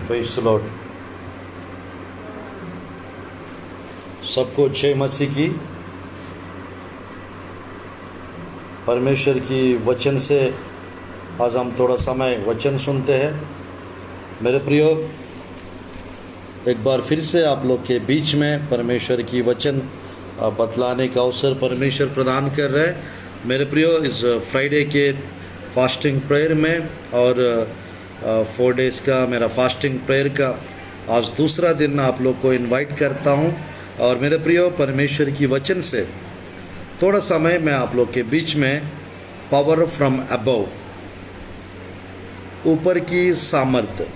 Praise the Lord. सबको जय मसीह की। परमेश्वर की वचन से आज हम थोड़ा समय वचन सुनते हैं। मेरे प्रियो, एक बार फिर से आप लोग के बीच में परमेश्वर की वचन बतलाने का अवसर परमेश्वर प्रदान कर रहे हैं। मेरे प्रियो, इस फ्राइडे के फास्टिंग प्रेयर में और 4 डेज़ का मेरा फास्टिंग प्रेयर का आज दूसरा दिन आप लोग को इनवाइट करता हूं। और मेरे प्रियो, परमेश्वर की वचन से थोड़ा समय मैं आप लोग के बीच में पावर फ्रॉम अबव, ऊपर की सामर्थ्य,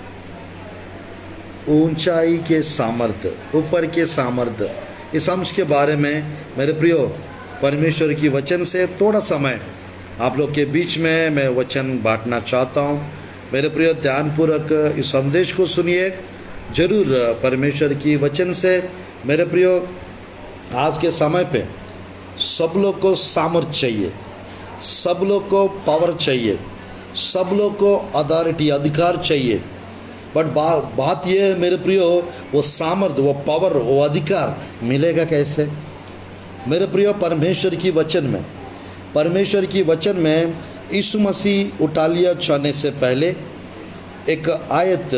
ऊंचाई के सामर्थ्य, ऊपर के सामर्थ्य, इस अंश के बारे में मेरे प्रियो परमेश्वर की वचन से थोड़ा समय आप लोग के बीच में मैं वचन बांटना चाहता हूं। मेरे प्रियो, ध्यानपूर्वक इस संदेश को सुनिए जरूर। परमेश्वर की वचन से मेरे प्रियो, आज के समय पे सब लोग को सामर्थ्य चाहिए, सब लोग को पावर चाहिए, सब लोग को अथॉरिटी, अधिकार चाहिए। बट बात ये है मेरे प्रियो, वो सामर्थ्य, वो पावर, वो अधिकार मिलेगा कैसे? मेरे प्रियो, परमेश्वर की वचन में यीशु मसीह उठा लिया जाने से पहले एक आयत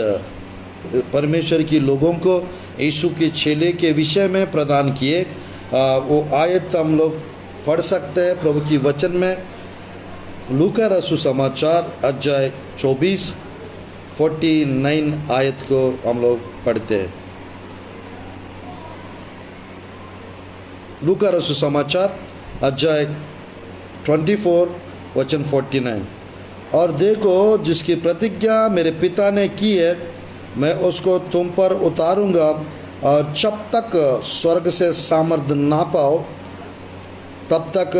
परमेश्वर की लोगों को यीशु के चेले के विषय में प्रदान किए। वो आयत हम लोग पढ़ सकते हैं प्रभु की वचन में। लूका रसू समाचार अध्याय 24 49 आयत को हम लोग पढ़ते हैं। लूका रसू समाचार अध्याय 24 वचन 49। और देखो, जिसकी प्रतिज्ञा मेरे पिता ने की है, मैं उसको तुम पर उतारूंगा, और जब तक स्वर्ग से सामर्थ ना पाओ तब तक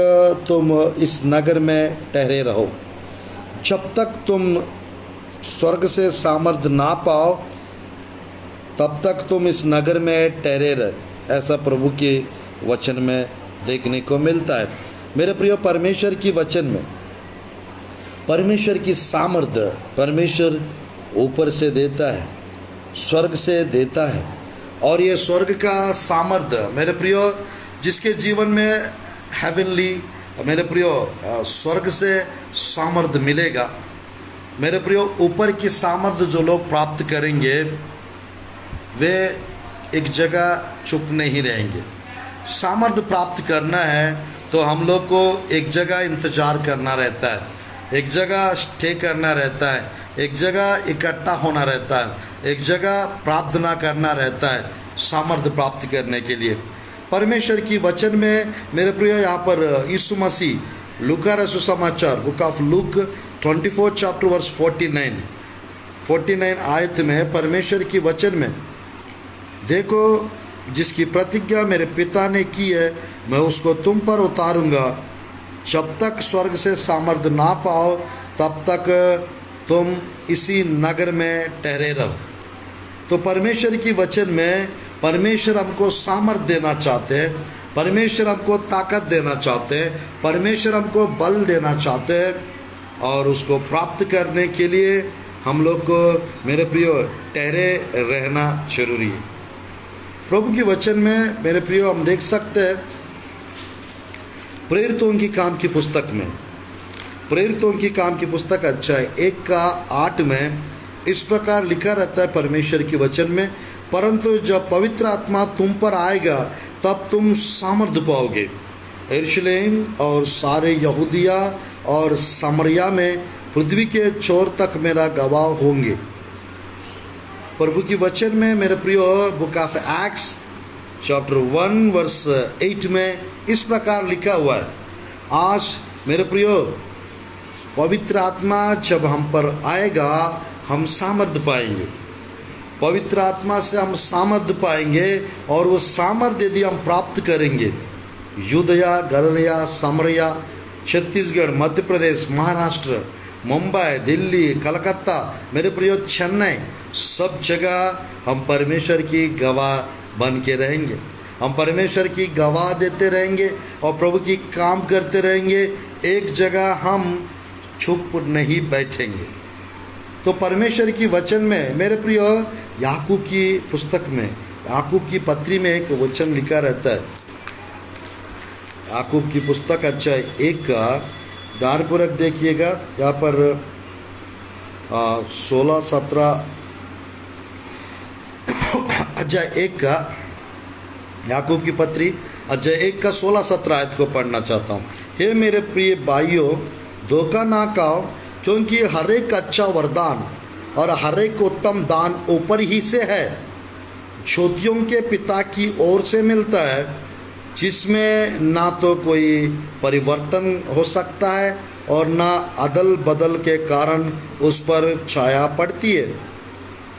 तुम इस नगर में ठहरे रहो। जब तक तुम स्वर्ग से सामर्थ ना पाओ तब तक तुम इस नगर में ठहरे रहे। ऐसा प्रभु के वचन में देखने को मिलता है। मेरे प्रियो, परमेश्वर की वचन में परमेश्वर की सामर्थ्य परमेश्वर ऊपर से देता है, स्वर्ग से देता है। और ये स्वर्ग का सामर्थ्य मेरे प्रियो, जिसके जीवन में हेवनली, मेरे प्रियो, स्वर्ग से सामर्थ्य मिलेगा। मेरे प्रियो, ऊपर की सामर्थ्य जो लोग प्राप्त करेंगे वे एक जगह चुप नहीं रहेंगे। सामर्थ्य प्राप्त करना है तो हम लोग को एक जगह इंतजार करना रहता है, एक जगह स्टे करना रहता है, एक जगह इकट्ठा होना रहता है, एक जगह प्रार्थना करना रहता है सामर्थ्य प्राप्त करने के लिए। परमेश्वर की वचन में मेरे प्रिय, यहाँ पर यीशु मसीह लूका रसू समाचार book of Luke 24 chapter verse 49 आयत में परमेश्वर की वचन में, देखो, जिसकी प्रतिज्ञा मेरे पिता ने की है, मैं उसको तुम पर उतारूंगा। जब तक स्वर्ग से सामर्थ्य ना पाओ तब तक तुम इसी नगर में ठहरे रहो। तो परमेश्वर की वचन में परमेश्वर हमको सामर्थ्य देना चाहते हैं, परमेश्वर हमको ताकत देना चाहते हैं, परमेश्वर हमको बल देना चाहते हैं। और उसको प्राप्त करने के लिए हम लोग को मेरे प्रियो ठहरे रहना जरूरी है। प्रभु के वचन में मेरे प्रियो हम देख सकते हैं प्रेरितों की काम की पुस्तक में, प्रेरितों की काम की पुस्तक अध्याय 1 का 8 में इस प्रकार लिखा रहता है परमेश्वर के वचन में, परंतु जब पवित्र आत्मा तुम पर आएगा तब तुम सामर्थ्य पाओगे। यरूशलेम और सारे यहूदिया और सामरिया में पृथ्वी के छोर तक मेरा गवाह होंगे। प्रभु की वचन में मेरे प्रियो book of Acts chapter 1 verse 8 में इस प्रकार लिखा हुआ है, आज मेरे प्रियो पवित्र आत्मा जब हम पर आएगा हम सामर्थ्य पाएंगे। पवित्र आत्मा से हम सामर्थ्य पाएंगे और वो सामर्थ्य यदि हम प्राप्त करेंगे, यूदया, गलीला, सामरिया, छत्तीसगढ़, मध्य प्रदेश, महाराष्ट्र, मुंबई, दिल्ली, कलकत्ता, मेरे प्रियो चेन्नई, सब जगह हम परमेश्वर की गवाह बन के रहेंगे। हम परमेश्वर की गवाह देते रहेंगे और प्रभु की काम करते रहेंगे। एक जगह हम चुप नहीं बैठेंगे। तो परमेश्वर की वचन में मेरे प्रिय याकूब की पुस्तक में, याकूब की पत्री में एक वचन लिखा रहता है। याकूब की पुस्तक अध्याय 1 का ध्यानपूर्वक देखिएगा। यहाँ पर 16-17 अध्याय 1 का, याकूब की पत्री अध्याय 1 का 16-17 आयत को पढ़ना चाहता हूँ। हे मेरे प्रिय भाइयों, धोखा ना खाओ, क्योंकि हर एक अच्छा वरदान और हर एक उत्तम दान ऊपर ही से है, ज्योतियों के पिता की ओर से मिलता है, जिसमें ना तो कोई परिवर्तन हो सकता है और ना अदल बदल के कारण उस पर छाया पड़ती है।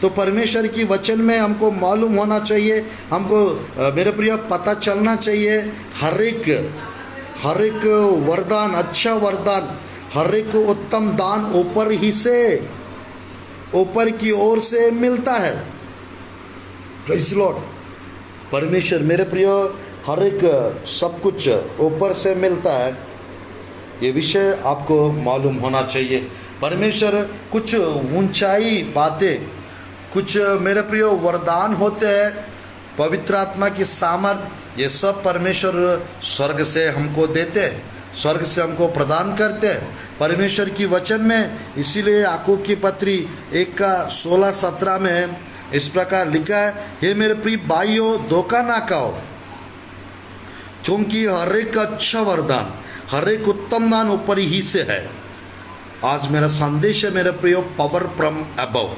तो परमेश्वर की वचन में हमको मालूम होना चाहिए, हमको मेरे प्रिय पता चलना चाहिए, हर एक वरदान, अच्छा वरदान, हर एक उत्तम दान ऊपर ही से, ऊपर की ओर से मिलता है। Praise Lord. परमेश्वर मेरे प्रिय हर एक सब कुछ ऊपर से मिलता है, ये विषय आपको मालूम होना चाहिए। परमेश्वर कुछ ऊंचाई बातें, कुछ मेरे प्रिय वरदान होते हैं, पवित्र आत्मा की सामर्थ, ये सब परमेश्वर स्वर्ग से हमको देते हैं, स्वर्ग से हमको प्रदान करते हैं परमेश्वर की वचन में। इसीलिए याकूब की पत्री 1 का 16-17 में इस प्रकार लिखा है, हे मेरे प्रिय भाइयों, धोखा ना खाओ, क्योंकि हर एक अच्छा वरदान, हर एक उत्तम दान ऊपर ही से है। आज मेरा संदेश है मेरे प्रियो, power from above,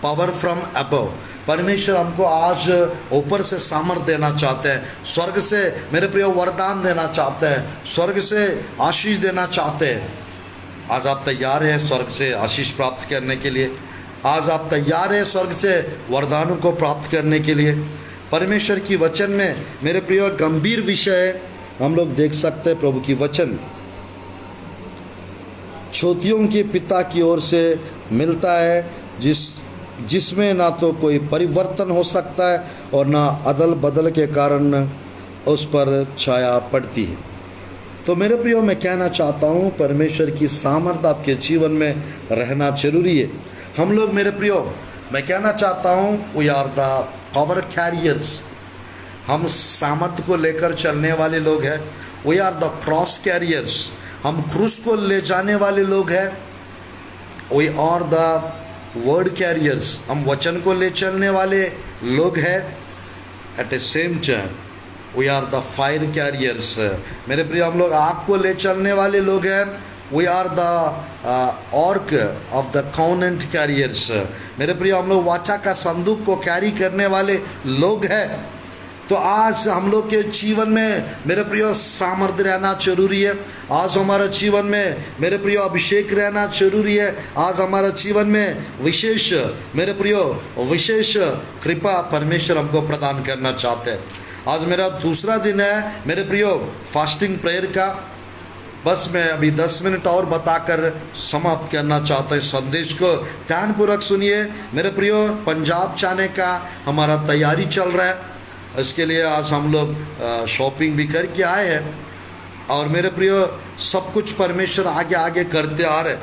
power from above. परमेश्वर हमको आज ऊपर से सामर्थ्य देना चाहते हैं, स्वर्ग से मेरे प्रियो वरदान देना चाहते हैं, स्वर्ग से आशीष देना चाहते हैं। आज आप तैयार हैं स्वर्ग से आशीष प्राप्त करने के लिए? आज आप तैयार हैं स्वर्ग से वरदानों को प्राप्त करने के लिए? परमेश्वर की वचन में मेरे प्रियो गंभीर विषय हम लोग देख सकते हैं। प्रभु की वचन ज्योतियों के पिता की ओर से मिलता है, जिसमें ना तो कोई परिवर्तन हो सकता है और ना अदल बदल के कारण उस पर छाया पड़ती है। तो मेरे प्रियो मैं कहना चाहता हूँ, परमेश्वर की सामर्थ आपके जीवन में रहना जरूरी है। हम लोग मेरे प्रियो, मैं कहना चाहता हूँ, we are the power carriers, हम सामर्थ को लेकर चलने वाले लोग हैं। We are the cross carriers, हम क्रूस को ले जाने वाले लोग हैं। We are the word carriers, हम वचन को ले चलने वाले लोग हैं। At a same time we are the fire carriers, मेरे प्रिय हम लोग आग को ले चलने वाले लोग हैं। We are the ark of the covenant carriers, मेरे प्रिय हम लोग वाचा का संदूक को कैरी करने वाले लोग हैं। तो आज हम लोग के जीवन में मेरे प्रियो सामर्थ्य रहना जरूरी है। आज हमारा जीवन में मेरे प्रियो अभिषेक रहना जरूरी है। आज हमारा जीवन में विशेष मेरे प्रियो विशेष कृपा परमेश्वर हमको प्रदान करना चाहते हैं। आज मेरा दूसरा दिन है मेरे प्रियो फास्टिंग प्रेयर का। बस मैं अभी 10 मिनट और बताकर समाप्त करना चाहता हूँ संदेश को। ध्यानपूर्वक सुनिए मेरे प्रियो, पंजाब जाने का हमारा तैयारी चल रहा है। इसके लिए आज हम लोग शॉपिंग भी करके आए हैं और मेरे प्रियो सब कुछ परमेश्वर आगे आगे करते आ रहे।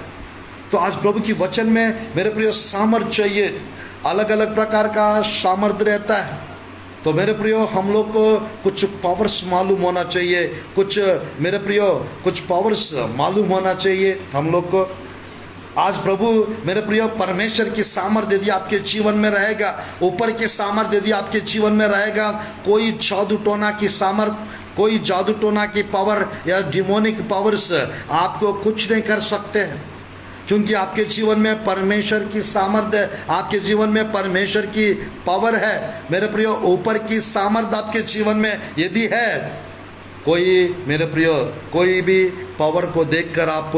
तो आज प्रभु की वचन में मेरे प्रियो सामर्थ्य चाहिए, अलग अलग प्रकार का सामर्थ्य रहता है। तो मेरे प्रियो हम लोग को कुछ पावर्स मालूम होना चाहिए, कुछ मेरे प्रियो कुछ पावर्स मालूम होना चाहिए हम लोग को। आज प्रभु मेरे प्रिय परमेश्वर की सामर्थ्य यदि आपके जीवन में रहेगा, ऊपर के सामर्थ्य यदि आपके जीवन में रहेगा, कोई जादू टोना की सामर्थ्य, कोई जादू टोना की पावर या डिमोनिक पावर्स आपको कुछ नहीं कर सकते हैं, क्योंकि आपके जीवन में परमेश्वर की सामर्थ्य, आपके जीवन में परमेश्वर की पावर है। मेरे प्रिय ऊपर की सामर्थ्य आपके जीवन में यदि है, कोई मेरे प्रियो कोई भी पावर को देखकर आप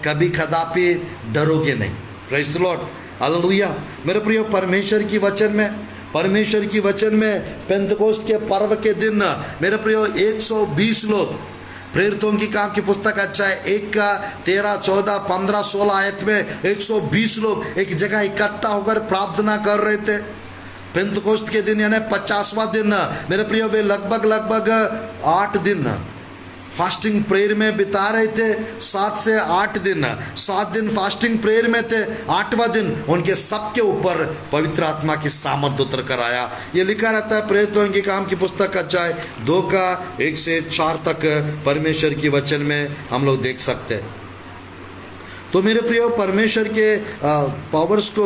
कभी कदापि डरोगे नहीं। Praise the Lord, hallelujah. मेरे प्रियो परमेश्वर की वचन में पेंतकोस्त के पर्व के दिन मेरे प्रियो 120 लोग, प्रेरितों की काम की पुस्तक अध्याय 1 का 13, 14, 15, 16 आयत में 120 लोग एक जगह इकट्ठा होकर प्रार्थना कर रहे थे। पेंतकोस्त के दिन यानी 50वां दिन मेरे प्रियो, वे लगभग 8 दिन फास्टिंग प्रेयर में बिता रहे थे 7 से 8 दिन, 7 दिन फास्टिंग प्रेयर में थे, 8वां दिन उनके सबके ऊपर पवित्र आत्मा की सामर्थ उतर कर आया। ये लिखा रहता है प्रेरितों के काम की पुस्तक अध्याय 2 का 1 से 4 तक परमेश्वर की वचन में हम लोग देख सकते हैं। तो मेरे प्रियो, परमेश्वर के पावर्स को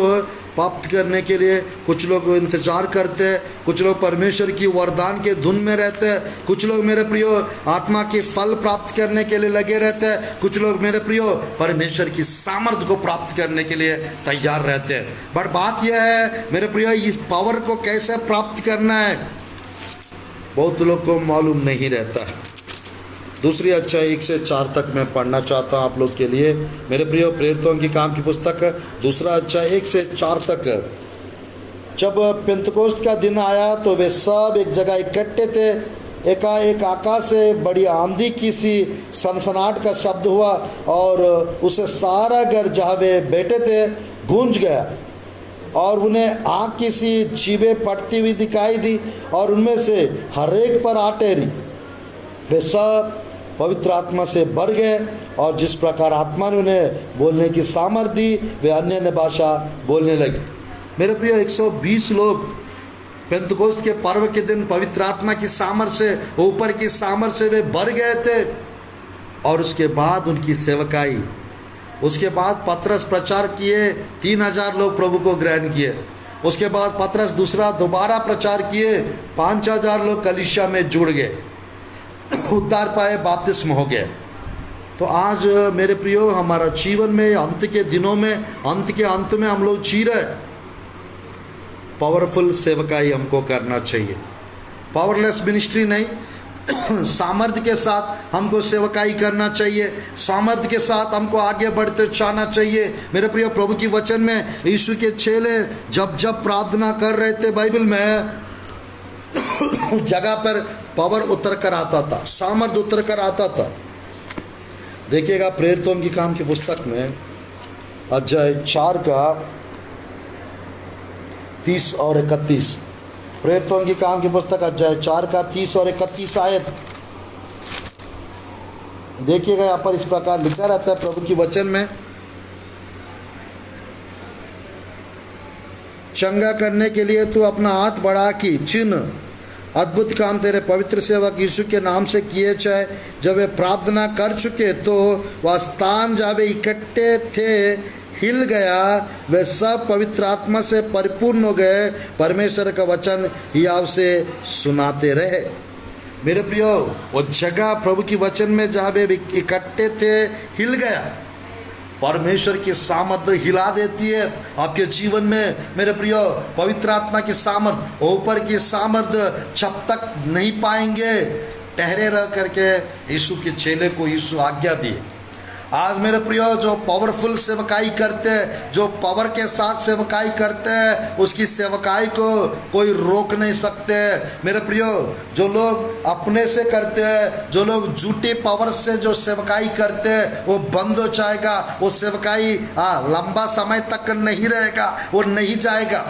प्राप्त करने के लिए कुछ लोग इंतजार करते हैं, कुछ लोग परमेश्वर की वरदान के धुन में रहते हैं, कुछ लोग मेरे प्रियो आत्मा के फल प्राप्त करने के लिए लगे रहते हैं, कुछ लोग मेरे प्रियो परमेश्वर की सामर्थ को प्राप्त करने के लिए तैयार रहते हैं। बट बात यह है मेरे प्रियो, इस पावर को कैसे प्राप्त करना है बहुत लोग को मालूम नहीं रहता है। दूसरी अध्याय 1 से 4 तक मैं पढ़ना चाहता हूँ आप लोग के लिए। मेरे प्रियो, प्रेरितों की काम की पुस्तक दूसरा अध्याय 1 से 4 तक। जब पेंतकोस्त का दिन आया तो वे सब एक जगह इकट्ठे थे। एकाएक आकाश से बड़ी आंधी की सी सनसनाहट का शब्द हुआ और उसे सारा घर जहाँ वे बैठे थे गूंज गया, और उन्हें आग की सी जीभें फटती हुई दिखाई दी और उनमें से हर एक पर आ ठहरी। वे सब पवित्र आत्मा से भर गए और जिस प्रकार आत्मा ने उन्हें बोलने की सामर्थ दी वे अन्य भाषा बोलने लगे। मेरे प्रिय, 120 लोग पेंतकोस्त के पर्व के दिन पवित्र आत्मा की सामर्थ से, ऊपर की सामर्थ से वे भर गए थे। और उसके बाद उनकी सेवकाई, उसके बाद पतरस प्रचार किए, 3000 लोग प्रभु को ग्रहण किए। उसके बाद पतरस दोबारा प्रचार किए, 5000 लोग कलीसिया में जुड़ गए, उद्धार पाए, बपतिस्म हो गए। तो आज मेरे प्रियो, हमारा जीवन में अंत के दिनों में, अंत के अंत में हम लोग जी रहे, पावरफुल सेवकाई हमको करना चाहिए। पावरलेस मिनिस्ट्री नहीं, सामर्थ्य के साथ हमको सेवकाई करना चाहिए, सामर्थ्य के साथ हमको आगे बढ़ते जाना चाहिए। मेरे प्रिय, प्रभु की वचन में यीशु के चेले जब जब प्रार्थना कर रहे थे बाइबल में, जगह पर पावर उतर कर आता था, सामर्थ उतर कर आता था। देखिएगा प्रेरितों की काम की पुस्तक में अध्याय 4 का 30 और 31। प्रेरितों की काम की पुस्तक अध्याय 4 का 30 और 31 आयत देखिएगा। यहाँ पर इस प्रकार लिखा रहता है प्रभु की वचन में, चंगा करने के लिए तू अपना हाथ बढ़ा कि चिन्ह अद्भुत काम तेरे पवित्र सेवक यीशु के नाम से किए जाए। जब वे प्रार्थना कर चुके तो वह स्थान जहाँ वे इकट्ठे थे हिल गया, वे सब पवित्र आत्मा से परिपूर्ण हो गए, परमेश्वर का वचन हियाव से सुनाते रहे। मेरे प्रियो, वो जगह प्रभु की वचन में जहाँ वे इकट्ठे थे हिल गया। परमेश्वर की सामर्थ हिला देती है आपके जीवन में। मेरे प्रियो, पवित्र आत्मा की सामर्थ, ऊपर की सामर्थ जब तक नहीं पाएंगे, ठहरे रह करके यीशु के चेले को यीशु आज्ञा दिए। आज मेरे प्रियो, जो पावरफुल सेवकाई करते हैं, जो पावर के साथ सेवकाई करते हैं, उसकी सेवकाई को कोई रोक नहीं सकते। मेरे प्रियो, जो लोग अपने से करते हैं, जो लोग झूठी पावर से जो सेवकाई करते हैं, वो बंद हो जाएगा। वो सेवकाई लंबा समय तक नहीं रहेगा, वो नहीं जाएगा।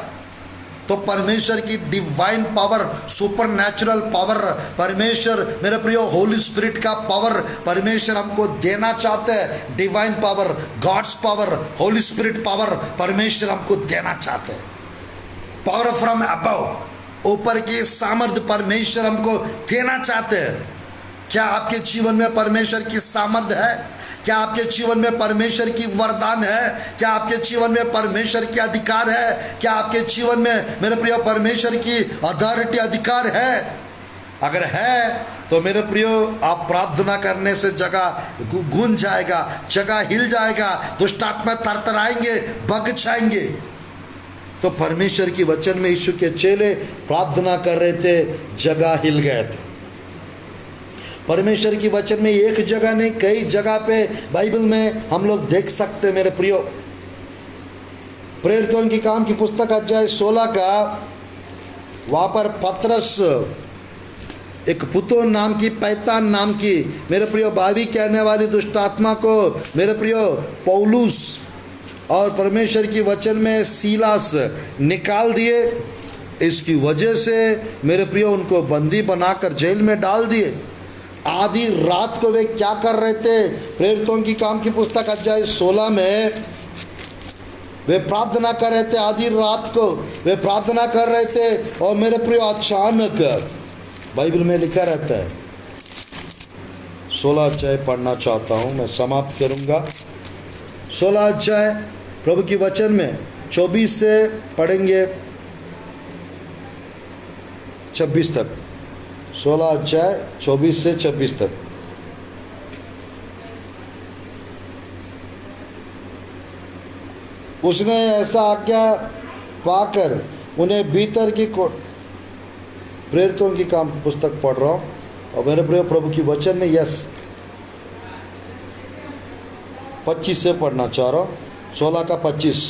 तो परमेश्वर की divine power, super natural power, परमेश्वर मेरे प्रियो होली स्पिरिट का पावर परमेश्वर हमको देना चाहते हैं। Divine power, God's power, holy spirit power परमेश्वर हमको देना चाहते हैं। पावर फ्रॉम अबव, ऊपर की सामर्थ्य परमेश्वर हमको देना चाहते हैं। क्या आपके जीवन में परमेश्वर की सामर्थ्य है? क्या आपके जीवन में परमेश्वर की वरदान है? क्या आपके जीवन में परमेश्वर के अधिकार है? क्या आपके जीवन में मेरे प्रिय परमेश्वर की अथॉरिटी, अधिकार है? अगर है तो मेरे प्रियो, आप प्रार्थना करने से जगह गूंज जाएगा, जगह हिल जाएगा, दुष्ट आत्मा थरथराएंगे, भग जाएंगे। तो परमेश्वर की वचन में यीशु के चेले प्रार्थना कर रहे थे, जगह हिल गए थे। परमेश्वर की वचन में एक जगह नहीं, कई जगह पे बाइबल में हम लोग देख सकते हैं। मेरे प्रियो, प्रेरितों की काम की पुस्तक अध्याय 16 का, वहाँ पर पतरस एक पुतोन नाम की, पैतान नाम की, मेरे प्रियो भावी कहने वाली दुष्ट आत्मा को मेरे प्रियो पौलुस और परमेश्वर की वचन में सीलास निकाल दिए। इसकी वजह से मेरे प्रियो उनको बंदी बनाकर जेल में डाल दिए। आधी रात को वे क्या कर रहे थे? प्रेरितों की काम की पुस्तक अध्याय 16 में वे प्रार्थना कर रहे थे। आधी रात को वे प्रार्थना कर रहे थे और मेरे प्रिय अचानक बाइबल में लिखा रहता है, 16 अध्याय पढ़ना चाहता हूं, मैं समाप्त करूंगा। 16 अध्याय प्रभु की वचन में 24 से पढ़ेंगे 26 तक। 16 अध्याय 24 से 26 तक। उसने ऐसा आज्ञा पाकर उन्हें भीतर की प्रेरितों की काम पुस्तक पढ़ रहा हूँ और मेरे प्रिय प्रभु की वचन में 25 से पढ़ना चाह रहा हूँ। 16 का 25,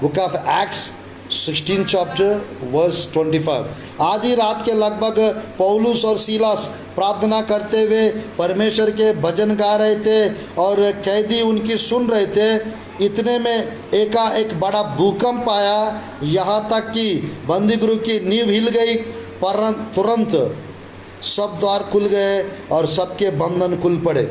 book of Acts 16 chapter verse 25। आधी रात के लगभग पौलुस और सीलास प्रार्थना करते हुए परमेश्वर के भजन गा रहे थे और कैदी उनकी सुन रहे थे। इतने में एकाएक बड़ा भूकंप आया, यहाँ तक कि बंदीगृह की नींव हिल गई। पर तुरंत सब द्वार खुल गए और सबके बंधन खुल पड़े।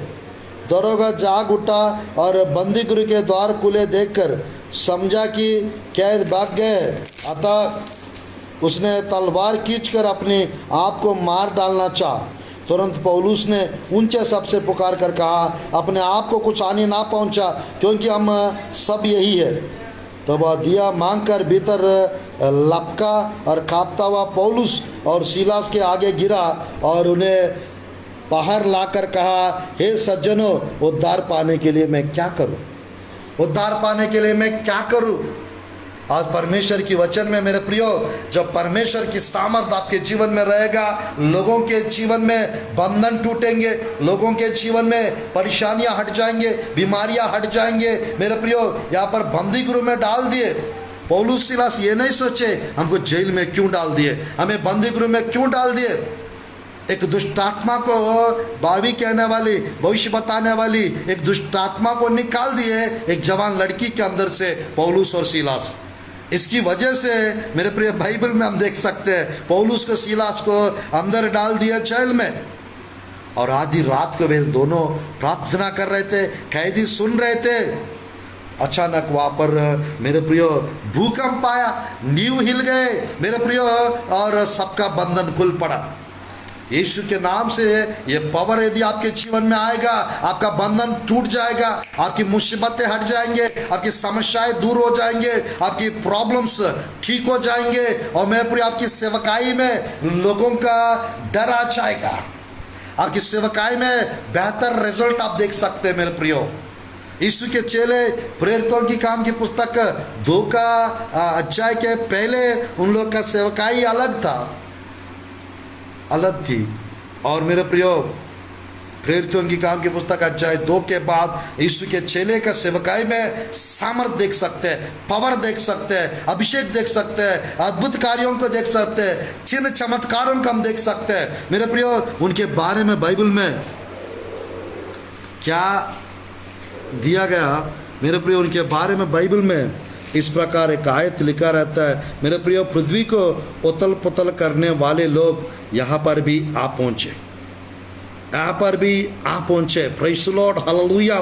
दरोगा जाग उठा और बंदीगृह के द्वार खुले देखकर समझा कि कैद भाग गए। अतः उसने तलवार खींचकर अपने आप को मार डालना चाहा। तुरंत पौलुस ने ऊंचे शब्द से पुकार कर कहा, अपने आप को कुछ हानि ना पहुंचा, क्योंकि हम सब यही है। तब वह दिया मांगकर भीतर लपका और कांपता हुआ पौलुस और सीलास के आगे गिरा और उन्हें बाहर लाकर कहा, हे सज्जनों, उद्धार पाने के लिए मैं क्या करूं? उद्धार पाने के लिए मैं क्या करूं? आज परमेश्वर की वचन में मेरे प्रियो, जब परमेश्वर की सामर्थ आपके जीवन में रहेगा, लोगों के जीवन में बंधन टूटेंगे, लोगों के जीवन में परेशानियां हट जाएंगे, बीमारियां हट जाएंगे। मेरे प्रियो, यहाँ पर बंदी गृह में डाल दिए। पौलुस सीलास ये नहीं सोचे हमको जेल में क्यों डाल दिए, हमें बंदी गृह में क्यों डाल दिए। एक दुष्ट आत्मा को बावी कहने वाली, भविष्य बताने वाली एक दुष्ट आत्मा को निकाल दिए एक जवान लड़की के अंदर से, पौलुस और सीलास। इसकी वजह से मेरे प्रिय बाइबल में हम देख सकते हैं पौलुस को सीलास को अंदर डाल दिया जेल में। और आधी रात को वे दोनों प्रार्थना कर रहे थे, कैदी सुन रहे थे। अचानक वहाँ पर मेरे प्रियो भूकंप आया, नींव हिल गए मेरे प्रियो, और सबका बंधन खुल पड़ा। यीशु के नाम से ये पावर यदि आपके जीवन में आएगा, आपका बंधन टूट जाएगा, आपकी मुसीबतें हट जाएंगे, आपकी समस्याएं दूर हो जाएंगे, आपकी प्रॉब्लम्स ठीक हो जाएंगे, और मैं पूरी आपकी सेवकाई में लोगों का डर आ जाएगा। आपकी सेवकाई में बेहतर रिजल्ट आप देख सकते हैं मेरे प्रियो। यीशु के चेले प्रेरितों की काम की पुस्तक 2 का अध्याय के पहले उन लोग का सेवकाई अलग थी। और मेरे प्रियो, प्रेरितों की काम की पुस्तक अध्याय 2 के बाद यीशु के चेले का सेवकाई में सामर्थ देख सकते हैं, पावर देख सकते हैं, अभिषेक देख सकते हैं, अद्भुत कार्यों को देख सकते हैं, चिन्ह चमत्कारों को हम देख सकते हैं। मेरे प्रियो, उनके बारे में बाइबल में क्या दिया गया मेरे प्रियो, उनके बारे में बाइबल में इस प्रकार एक आयत लिखा रहता है। मेरे प्रियो, पृथ्वी को उथल पुथल करने वाले लोग यहाँ पर भी आ पहुँचे, यहाँ पर भी आ पहुँचे। Praise the Lord, hallelujah.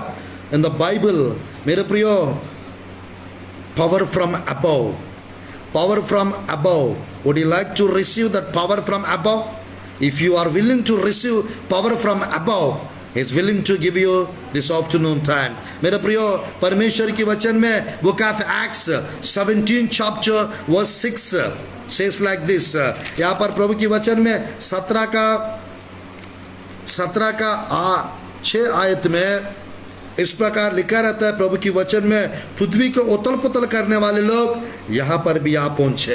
In the Bible मेरे प्रियो, power from above, power from above. Would you like to receive that power from above? If you are willing to receive power from above, He's willing to give you this afternoon time. मेरे प्रियो, परमेश्वर की वचन में Book of Acts 17 chapter verse 6 says like this. यहाँ पर प्रभु की वचन में 17 का 6 आयत में इस प्रकार लिखा रहता है प्रभु की वचन में, पृथ्वी को उथल पुथल करने वाले लोग यहाँ पर भी आ पहुंचे।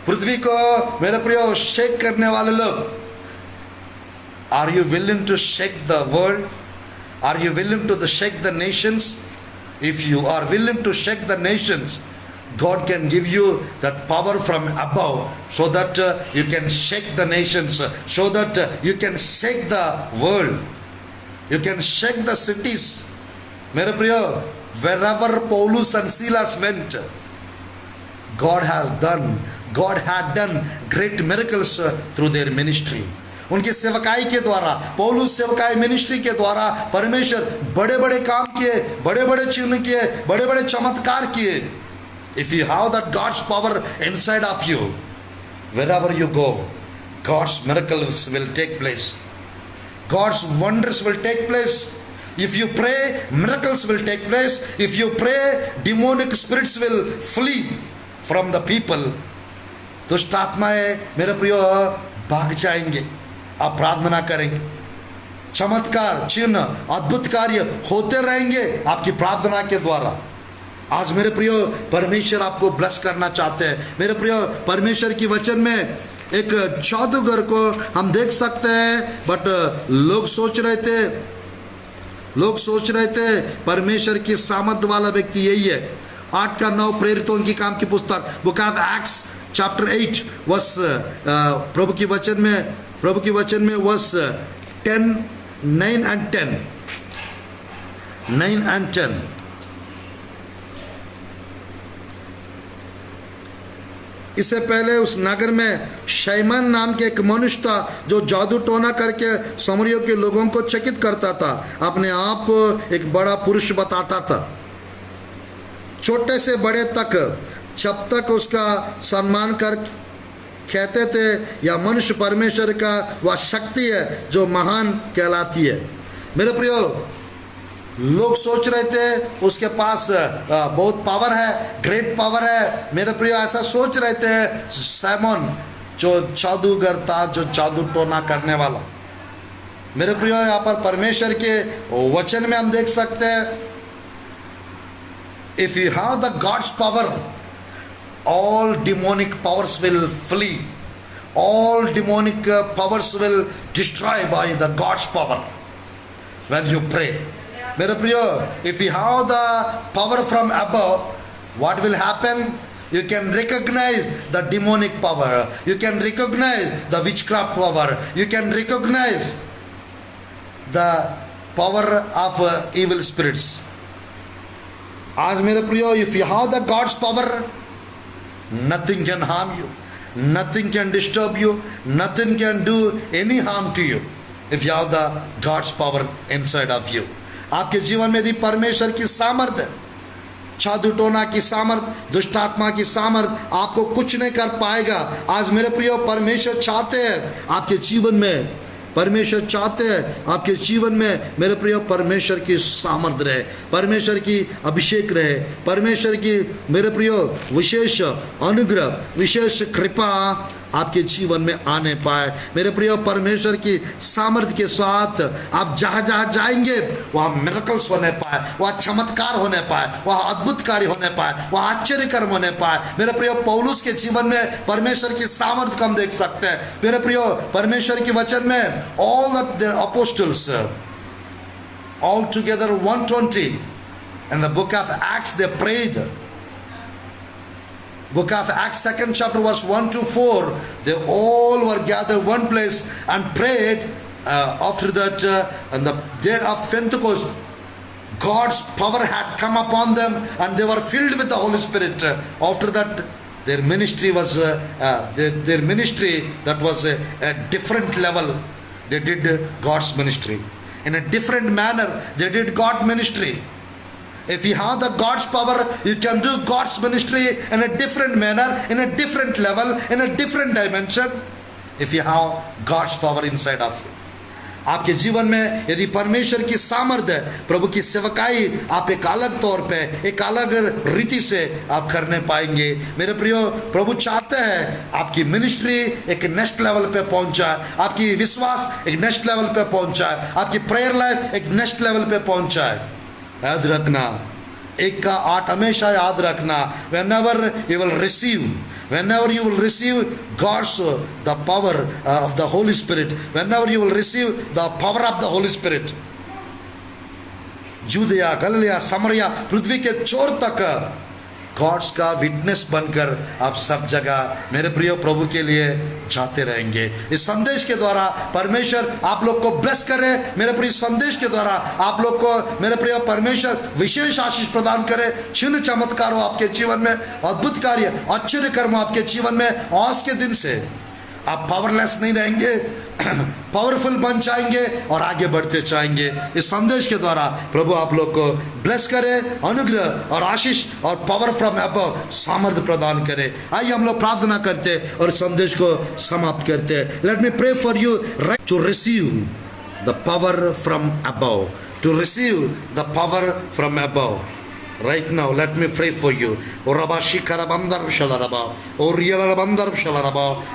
पृथ्वी को मेरे प्रियो शेक करने वाले लोग। Are you willing to shake the world? Are you willing to shake the nations? If you are willing to shake the nations, God can give you that power from above so that you can shake the nations, so that you can shake the world. You can shake the cities. मेरे प्रियो, wherever Paulus and Silas went, God had done great miracles through their ministry. उनकी सेवकाई के द्वारा, पौलुस सेवकाई ministry के द्वारा परमेश्वर बड़े बड़े काम किए, बड़े बड़े चिन्ह किए, बड़े बड़े चमत्कार किए। If you have that God's power inside of you, wherever you go, God's miracles will take place. God's wonders will take place. If you pray, miracles will take place. If you pray, demonic spirits will flee from the people. दुष्ट आत्माएं मेरे प्रियो भाग जाएंगे, आप प्रार्थना करेंगे। चमत्कार, चिन्ह, अद्भुत कार्य होते रहेंगे आपकी प्रार्थना के द्वारा। आज मेरे प्रियो परमेश्वर आपको ब्लेस करना चाहते हैं। मेरे प्रियो परमेश्वर की वचन में एक जादूगर को हम देख सकते हैं, बट लोग सोच रहे थे परमेश्वर की सामर्थ वाला व्यक्ति यही है। 8 का 9 प्रेरितों की काम की पुस्तक, book of Acts chapter 8 verse, प्रभु की वचन में वर्स 10, 9 and 10। इससे पहले उस नगर में शैमन नाम के एक मनुष्य था जो जादू टोना करके समरियों के लोगों को चकित करता था, अपने आप को एक बड़ा पुरुष बताता था। छोटे से बड़े तक जब तक उसका सम्मान कर कहते थे यह मनुष्य परमेश्वर का वह शक्ति है जो महान कहलाती है। मेरे प्रियो, लोग सोच रहे थे उसके पास बहुत पावर है, ग्रेट पावर है। मेरे प्रियो, ऐसा सोच रहे थे सैमन जो जादूगर था, जो जादू टोना करने वाला। मेरे प्रियो, यहाँ पर परमेश्वर के वचन में हम देख सकते हैं, if you have the gods power, all demonic powers will flee, all demonic powers will destroy by the God's power when you pray. मेरे प्रियो, if you have the power from above, what will happen? You can recognize the demonic power, you can recognize the witchcraft power, you can recognize the power of evil spirits. आज मेरे प्रियो, if you have the God's power, nothing can harm you, nothing can disturb you, nothing can do any harm to you if you have the God's power inside of you. आपके जीवन में यदि परमेश्वर की सामर्थ्य, जादू टोना की सामर्थ, दुष्ट आत्मा की सामर्थ आपको कुछ नहीं कर पाएगा। आज मेरे प्रियो, परमेश्वर चाहते हैं आपके जीवन में, परमेश्वर चाहते हैं आपके जीवन में मेरे प्रियो परमेश्वर की सामर्थ रहे, परमेश्वर की अभिषेक रहे, परमेश्वर की मेरे प्रियो विशेष अनुग्रह, विशेष कृपा आपके जीवन में आने पाए। मेरे प्रियो, परमेश्वर की सामर्थ्य के साथ आप जहाँ जहाँ जाएंगे वहाँ मिरेकल्स होने पाए, वहाँ चमत्कार होने पाए, वहाँ अद्भुत कार्य होने पाए, वहाँ आश्चर्य कर्म होने पाए। मेरे प्रियो, पौलुस के जीवन में परमेश्वर की सामर्थ्य को हम देख सकते हैं। मेरे प्रियो, परमेश्वर के वचन में all of the apostles all together 120 in the book of Acts they prayed. Book of Acts 2nd chapter verse 1 to 4, they all were gathered one place and prayed. After that, on the day of Pentecost, God's power had come upon them and they were filled with the Holy Spirit. After that, their ministry was their ministry that was a different level. They did God's ministry in a different manner. They did God ministry. If you have the God's power, you can do God's ministry in a different manner, in a different level, in a different dimension. If you have God's power inside of you, आपके जीवन में यदि परमेश्वर की सामर्थ्य, प्रभु की सेवकाई आप एक अलग तौर पे, एक अलग रीति से आप करने पाएंगे। मेरे प्रियो, प्रभु चाहते हैं आपकी मिनिस्ट्री एक नेक्स्ट लेवल पे पहुंच जाए, आपकी विश्वास एक नेक्स्ट लेवल पे पहुंच जाए, आपकी प्रेयर लाइफ एक नेक्स्ट लेवल पे पहुंच जाए। याद रखना, 1 का 8 हमेशा याद रखना, whenever you will receive God's the power of the Holy Spirit, whenever you will receive the power of the Holy Spirit, जूदिया, गलीलिया, समरिया, पृथ्वी के छोर तक गॉड्स का विटनेस बनकर आप सब जगह मेरे प्रिय प्रभु के लिए जाते रहेंगे। इस संदेश के द्वारा परमेश्वर आप लोग को ब्लेस करे। मेरे प्रिय, संदेश के द्वारा आप लोग को मेरे प्रिय परमेश्वर विशेष आशीष प्रदान करे। चिन्ह चमत्कार हो आपके जीवन में, अद्भुत कार्य, आश्चर्य कर्म आपके जीवन में। आज के दिन से आप पावरलेस नहीं रहेंगे, पावरफुल बन जाएंगे और आगे बढ़ते जाएंगे। इस संदेश के द्वारा प्रभु आप लोग को ब्लेस करे, अनुग्रह और आशीष और पावर फ्रॉम अबव सामर्थ्य प्रदान करे। आइए हम लोग प्रार्थना करते और संदेश को समाप्त करते। Let me pray for you to receive the power from above, to receive the power from above. Right now, let me pray for you.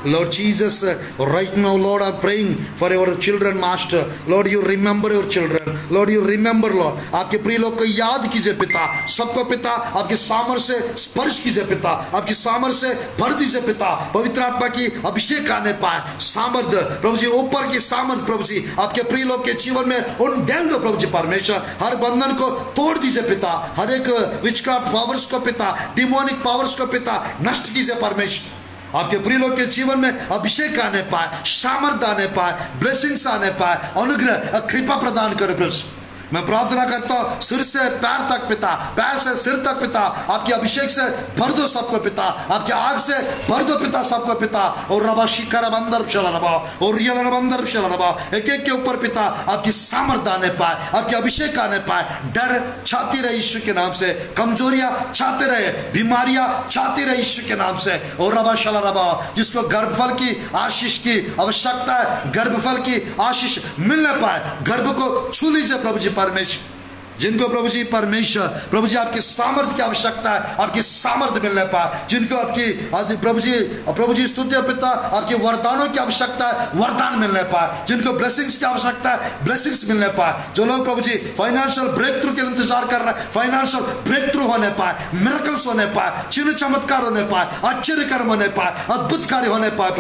Lord Jesus, right now, Lord, I'm praying for your children, Master. Lord, you remember your children. Lord, you remember, Lord. आपके प्रिय लोग को याद कीजिए पिता, सबको पिता आपके सामर्थ्य से स्पर्श कीजिए पिता, आपकी सामर्थ्य से भर दीजिए पिता, पवित्र आत्मा की अभिषेक आने पाए, सामर्थ्य प्रभु जी, ऊपर की सामर्थ्य प्रभु जी आपके प्रिय लोग के जीवन में उन डाल दो प्रभु जी परमेश्वर। हर बंधन को तोड़ दीजिए पिता, हर एक विचक्राफ्ट पावर्स को पिता, डिमोनिक पावर्स को पिता नष्ट कीजिए परमेश्वर। आपके प्रिय लोग के जीवन में अभिषेक आने पाए, सामर्थ्य आने पाए, ब्लेसिंग्स आने पाए, अनुग्रह कृपा प्रदान करे प्रभु। मैं प्रार्थना करता हूँ सिर से पैर तक पिता, पैर से सिर तक पिता, आपके अभिषेक से भर दो सबको पिता, आपके आग से भर दो पिता सबको पिता। और रबा शिखर बंदर चला रबा और रियल बंदर चला रबा, एक एक के ऊपर पिता आपकी सामर्थ्य आने पाए, आपके अभिषेक आने पाए। डर छाती रहे यीशु के नाम से, कमजोरियां छाते रहे, बीमारियां छाती रहे यीशु के नाम से। और रबा शला रबा, जिसको गर्भफल की आशीष की आवश्यकता है, गर्भफल की आशीष मिलने पाए, गर्भ को छू लीजिए प्रभु जी परमेश्वर। जिनको प्रभु जी परमेश्वर प्रभु जी आपकी सामर्थ्य की आवश्यकता है, आपकी सामर्थ्य मिलने पाए। जिनको आपकी प्रभु जी स्तुति पिता आपके वरदानों की आवश्यकता है, वरदान मिलने पाए। जिनको ब्लेसिंग्स की आवश्यकता है, ब्लेसिंग्स मिलने पाए। जो लोग प्रभु जी फाइनेंशियल ब्रेक थ्रू के लिए इंतजार कर रहे हैं, फाइनेंशियल ब्रेक थ्रू होने पाए, मिरेकल्स होने पाए, चिन्ह चमत्कार होने पाए, आश्चर्य कर्म होने पाए, अद्भुत कार्य होने पाए।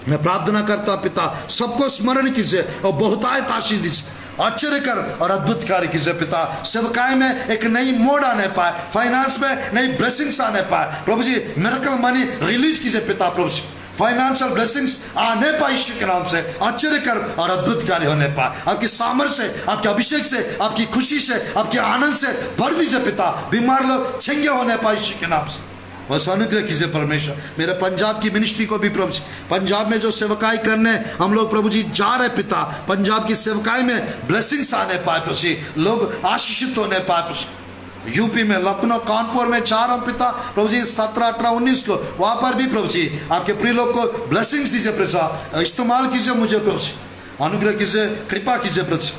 मैं प्रार्थना करता हूं पिता, सबको स्मरण कीजिए और बहुतायत आशीष दीजिए, आश्चर्य कर और अद्भुत कार्य कीजिए पिता। सेवकाई में एक नई मोड़ आने पाए, फाइनेंस में नई ब्लेसिंग्स आने पाए प्रभु जी। मिरेकल मनी रिलीज कीजिए पिता प्रभु जी, फाइनेंशियल ब्लेसिंग्स आने पाए यीशु के नाम से, आश्चर्य कर और अद्भुत कार्य होने पाए। आपकी सामर्थ्य से, आपके अभिषेक से, आपकी खुशी से, आपके आनंद से भर दीजिए पिता। बीमार लोग चंगे होने पाए यीशु के नाम से, बस अनुग्रह कीजिए परमेश्वर। मेरे पंजाब की मिनिस्ट्री को भी प्रभु जी, पंजाब में जो सेवकाई करने हम लोग प्रभु जी जा रहे पिता, पंजाब की सेवकाई में ब्लेसिंग्स आने पाए प्रभु जी, लोग आशीषित होने पाए प्रभु जी। यूपी में लखनऊ कानपुर में जा रहा हूँ पिता प्रभु जी 17, 18, 19 को, वहां पर भी प्रभु जी आपके प्रिय लोग को ब्लेसिंग्स दीजिए प्रभु जी, इस्तेमाल कीजिए मुझे प्रभु जी, अनुग्रह कीजिए, कृपा कीजिए प्रभु जी।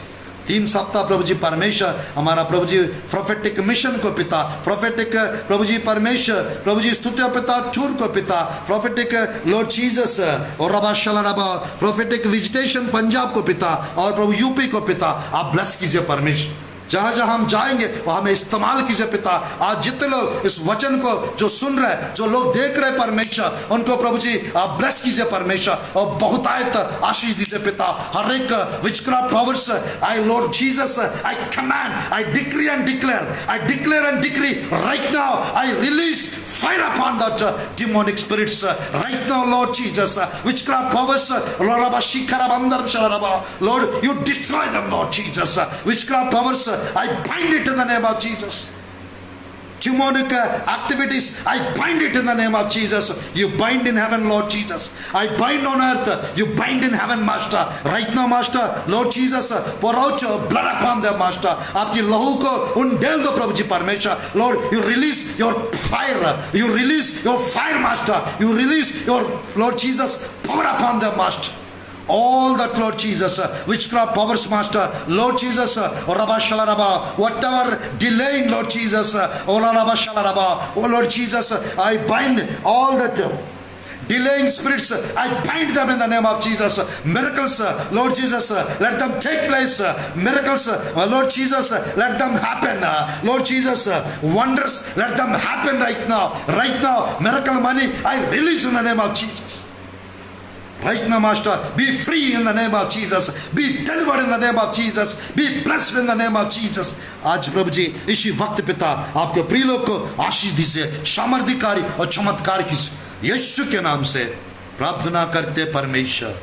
3 सप्ताह प्रभु जी परमेश्वर हमारा प्रभु जी प्रोफेटिक मिशन को पिता, प्रोफेटिक प्रभु जी परमेश्वर प्रभु जी स्तुति पिता टूर को पिता, प्रोफेटिक लॉर्ड जीसस और रबा शला रबा प्रोफेटिक विजिटेशन पंजाब को पिता और प्रभु यूपी को पिता आप ब्लेस कीजिए परमेश्वर। जहां जहां हम जाएंगे वहां हमें इस्तेमाल कीजिए पिता। आज जितने लोग इस वचन को जो सुन रहे, जो लोग देख रहे परमेश्वर, उनको प्रभु जी आप ब्लेस कीजिए परमेश्वर और बहुतायत आशीष दीजिए पिता। हर एक witchcraft powers I Lord Jesus I command, I decree and declare, I declare and decree right now, I release fire upon that demonic spirits right now Lord Jesus, witchcraft powers Lord you destroy them Lord Jesus, witchcraft powers I bind it in the name of Jesus. Demonic activities I bind it in the name of Jesus. You bind in heaven Lord Jesus, I bind on earth, you bind in heaven Master. Right now Master Lord Jesus, pour out your blood upon them Master. आपकी लहू को उंडेल दो प्रभु जी परमेश्वर। Lord you release your fire, you release your fire Master, you release your Lord Jesus power upon them Master. All that Lord Jesus, witchcraft powers Master, Lord Jesus, whatever delaying Lord Jesus, oh Lord Jesus, I bind all that delaying spirits, I bind them in the name of Jesus. Miracles Lord Jesus, let them take place. Miracles Lord Jesus, let them happen. Lord Jesus, wonders let them happen right now. Right now miracle money I release in the name of Jesus. Right now Master, be free in the name of Jesus, be delivered in the name of Jesus, be blessed in the name of Jesus. आज प्रभु जी इसी वक्त पिता आपके प्रिय लोग को आशीष दीजिए, सामर्थ्यकारी और चमत्कार कीजिए, यीशु के नाम से प्रार्थना करते परमेश्वर।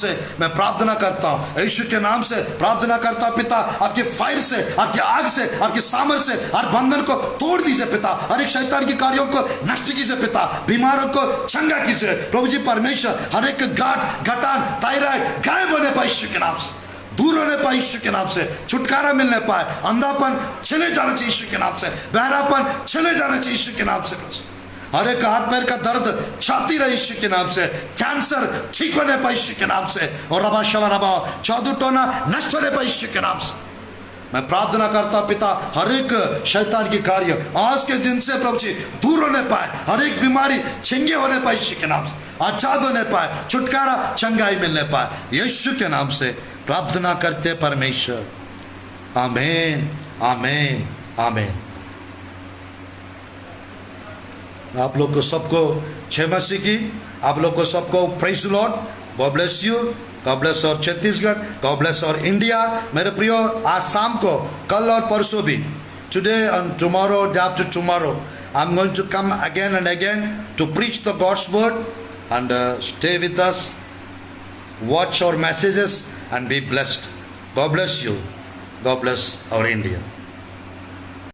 से मैं प्रार्थना करता हूँ, यीशु के नाम से प्रार्थना करता हूँ पिता, आपके फायर से, आपकी आग से, आपके सामर्थ से हर बंधन को तोड़ दीजिए पिता, हर एक शैतान के कार्यों को नष्ट कीजिए पिता, बीमारों को चंगा कीजिए प्रभु जी परमेश्वर, हर एक गांठ घटान थायराइड गायब होने पाए यीशु के नाम से, दूर होने पाए यीशु के नाम से, छुटकारा मिलने पाए, अंधापन चले जाना चाहिए यीशु के नाम से, बहरापन चले जाना चाहिए यीशु के नाम से, हर एक हाथ पैर का दर्द छाती रहे यीशु के नाम से, कैंसर ठीक होने पाए यीशु के नाम से, और रबा शला रबा जादू टोना नष्ट होने पाए यीशु के नाम से। मैं प्रार्थना करता पिता, हर एक शैतान की कार्य आज के दिन से प्रभु जी दूर होने पाए, हर एक बीमारी चंगे होने पाए यीशु के नाम से, आजाद होने पाए, छुटकारा चंगाई मिलने पाए यीशु के नाम से प्रार्थना करते परमेश्वर, आमीन आमीन आमीन। आप लोग को सबको जय मसीह की, आप लोग को सबको praise the Lord, God bless you, God bless और छत्तीसगढ़, गॉड ब्लेस और इंडिया। मेरे प्रियो, आज शाम को, कल और परसों भी, today and tomorrow, day after tomorrow, I am going to come again and again to preach the God's word and stay with us, watch our messages and be blessed. God bless you. God bless our India.